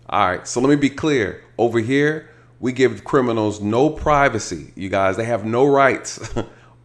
All right, so let me be clear. Over here, we give criminals no privacy, you guys. They have no rights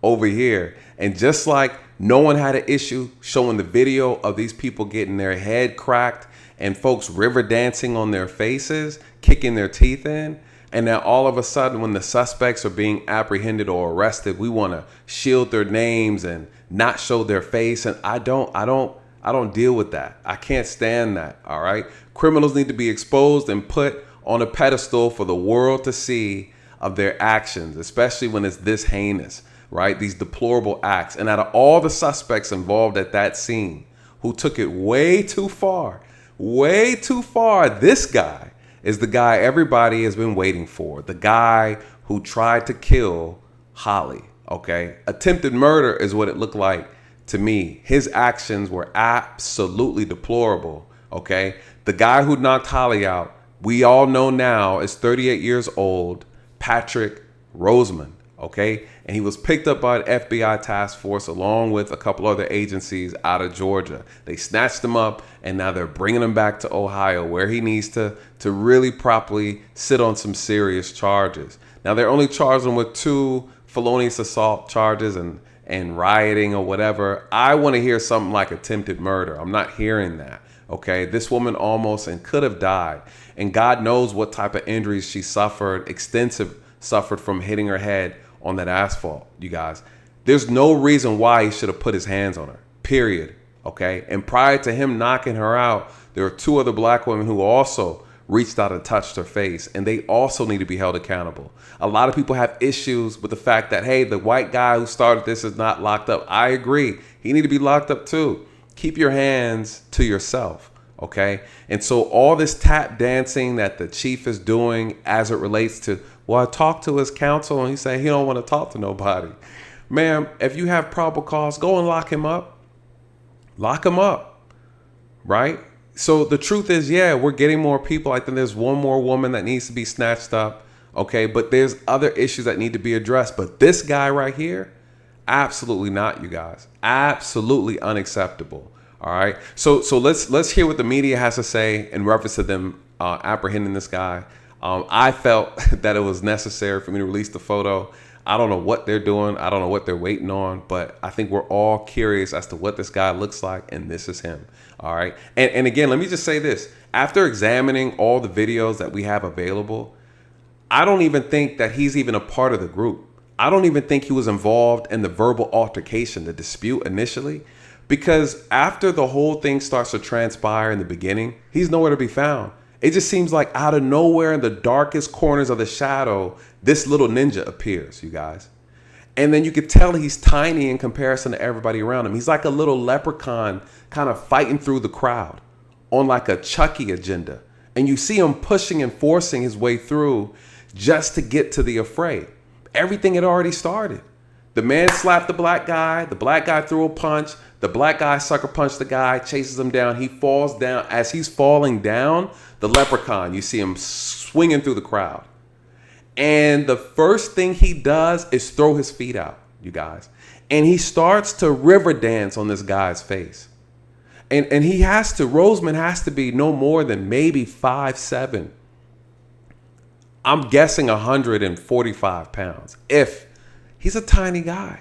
over here. And just like no one had an issue showing the video of these people getting their head cracked and folks river dancing on their faces, kicking their teeth in, and now all of a sudden when the suspects are being apprehended or arrested, we want to shield their names and not show their face. And I don't deal with that. I can't stand that. All right. Criminals need to be exposed and put on a pedestal for the world to see of their actions, especially when it's this heinous, right? These deplorable acts. And out of all the suspects involved at that scene who took it way too far, this guy is the guy everybody has been waiting for. The guy who tried to kill Holly. Okay. Attempted murder is what it looked like to me. His actions were absolutely deplorable. Okay. The guy who knocked Holly out, we all know now, is 38 years old, Patrick Rosemond. Okay. And he was picked up by an FBI task force along with a couple other agencies out of Georgia. They snatched him up and now they're bringing him back to Ohio where he needs to really properly sit on some serious charges. Now they're only charging him with 2 felonious assault charges and rioting or whatever. I want to hear something like attempted murder. I'm not hearing that. Okay. This woman almost and could have died. And God knows what type of injuries she suffered, suffered from hitting her head on that asphalt, you guys. There's no reason why he should have put his hands on her, period. Okay. And prior to him knocking her out, there were 2 other black women who also reached out and touched her face, and they also need to be held accountable. A lot of people have issues with the fact that, hey, the white guy who started this is not locked up. I agree. He need to be locked up too. Keep your hands to yourself. Okay. And so all this tap dancing that the chief is doing as it relates to, well, I talked to his counsel and he said he don't want to talk to nobody. Ma'am, if you have probable cause, go and lock him up. Lock him up. Right. So the truth is, yeah, we're getting more people. I think there's one more woman that needs to be snatched up. Okay. But there's other issues that need to be addressed. But this guy right here, absolutely not, you guys. Absolutely unacceptable. All right. So let's hear what the media has to say in reference to them apprehending this guy. I felt that it was necessary for me to release the photo. I don't know what they're doing. I don't know what they're waiting on, but I think we're all curious as to what this guy looks like. And this is him. All right. And again, let me just say this. After examining all the videos that we have available, I don't even think that he's even a part of the group. I don't even think he was involved in the verbal altercation, the dispute initially, because after the whole thing starts to transpire in the beginning, he's nowhere to be found. It just seems like out of nowhere in the darkest corners of the shadow, this little ninja appears, you guys. And then you could tell he's tiny in comparison to everybody around him. He's like a little leprechaun kind of fighting through the crowd on like a Chucky agenda. And you see him pushing and forcing his way through just to get to the affray. Everything had already started. The man slapped the black guy threw a punch, the black guy sucker punched the guy, chases him down, he falls down. As he's falling down, the leprechaun, you see him swinging through the crowd. And the first thing he does is throw his feet out, you guys. And he starts to river dance on this guy's face. And Rosemond has to be no more than maybe 5'7". I'm guessing 145 pounds. If he's a tiny guy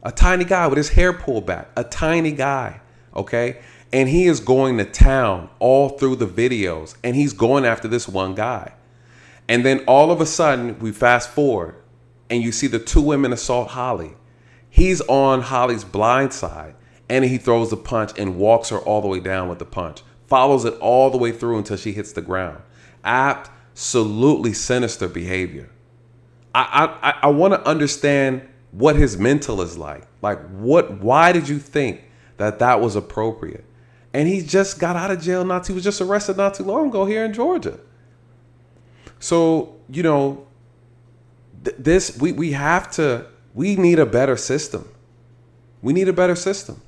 with his hair pulled back, a tiny guy. Okay. And he is going to town all through the videos and he's going after this one guy. And then all of a sudden we fast forward and you see the 2 women assault Holly. He's on Holly's blind side and he throws the punch and walks her all the way down with the punch, follows it all the way through until she hits the ground. Absolutely sinister behavior. I want to understand what his mental is like. Like why did you think that was appropriate? And he just got out of jail he was just arrested not too long ago here in Georgia. So, you know, we need a better system. We need a better system.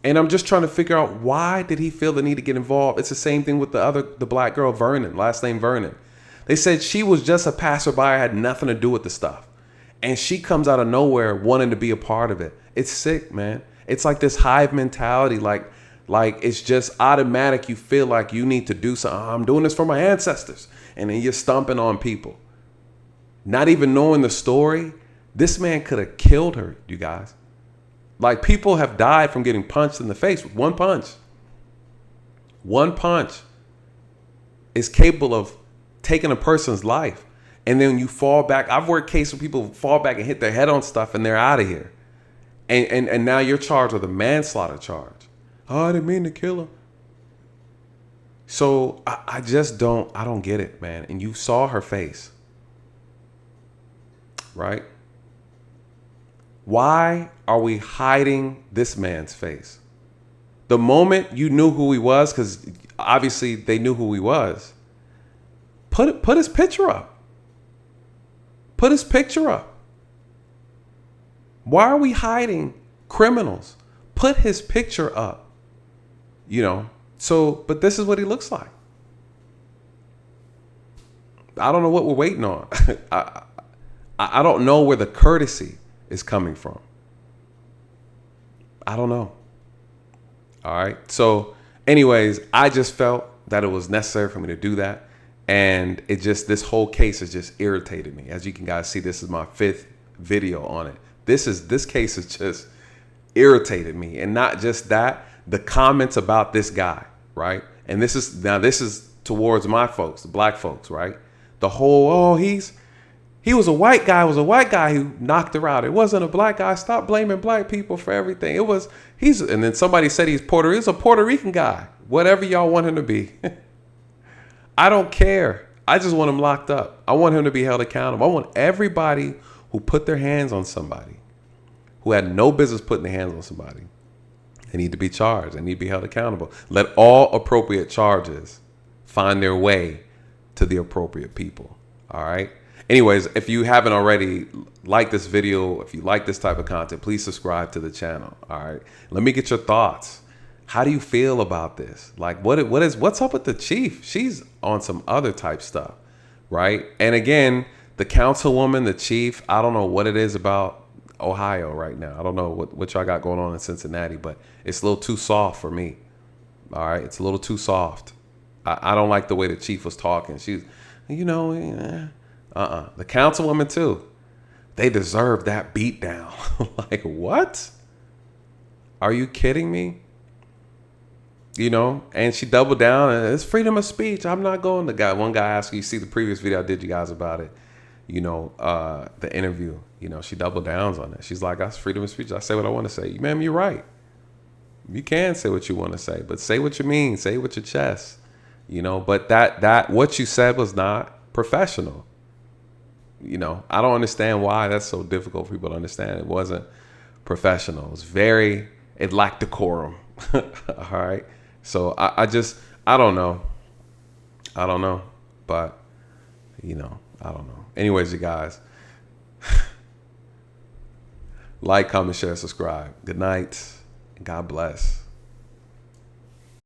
And I'm just trying to figure out, why did he feel the need to get involved? It's the same thing with the black girl, Vernon, last name Vernon. They said she was just a passerby, had nothing to do with the stuff. And she comes out of nowhere wanting to be a part of it. It's sick, man. It's like this hive mentality, like Like, it's just automatic. You feel like you need to do something. I'm doing this for my ancestors. And then you're stomping on people. Not even knowing the story. This man could have killed her, you guys. Like, people have died from getting punched in the face with one punch. One punch is capable of taking a person's life. And then you fall back. I've worked cases where people fall back and hit their head on stuff and they're out of here. And now you're charged with a manslaughter charge. Oh, I didn't mean to kill him. So I don't get it, man. And you saw her face, right? Why are we hiding this man's face? The moment you knew who he was, because obviously they knew who he was, put his picture up. Put his picture up. Why are we hiding criminals? Put his picture up. You know, so, but this is what he looks like. I don't know what we're waiting on. I don't know where the courtesy is coming from. I don't know. All right. So anyways, I just felt that it was necessary for me to do that. And this whole case has just irritated me. As you can guys see, this is my 5th video on it. This case has just irritated me. And not just that, the comments about this guy, right? And this is towards my folks, the black folks, right? The whole, he was a white guy who knocked her out. It wasn't a black guy. Stop blaming black people for everything. And then somebody said he's a Puerto Rican guy. Whatever y'all want him to be. I don't care. I just want him locked up. I want him to be held accountable. I want everybody who put their hands on somebody, who had no business putting their hands on somebody, they need to be charged. They need to be held accountable. Let all appropriate charges find their way to the appropriate people. All right. Anyways, if you haven't already, like this video, if you like this type of content, please subscribe to the channel. All right. Let me get your thoughts. How do you feel about this? Like, what's up with the chief? She's on some other type stuff, right? And again, the councilwoman, the chief, I don't know what it is about Ohio right now. I don't know what y'all got going on in Cincinnati, but it's a little too soft for me. All right. It's a little too soft. I don't like the way the chief was talking. She's, The councilwoman too. They deserve that beat down. Like, what? Are you kidding me? You know, and she doubled down and it's freedom of speech. I'm not going. One guy asked, you see the previous video I did you guys about it, you know, the interview, you know, she doubled downs on it. She's like, that's freedom of speech. I say what I want to say. Ma'am, you're right. You can say what you want to say, but say what you mean, say it with your chest, you know, but that what you said was not professional. You know, I don't understand why that's so difficult for people to understand. It wasn't professional. It lacked decorum. All right. So I don't know. But, you know, I don't know. Anyways, you guys, like, comment, share, subscribe. Good night. God bless.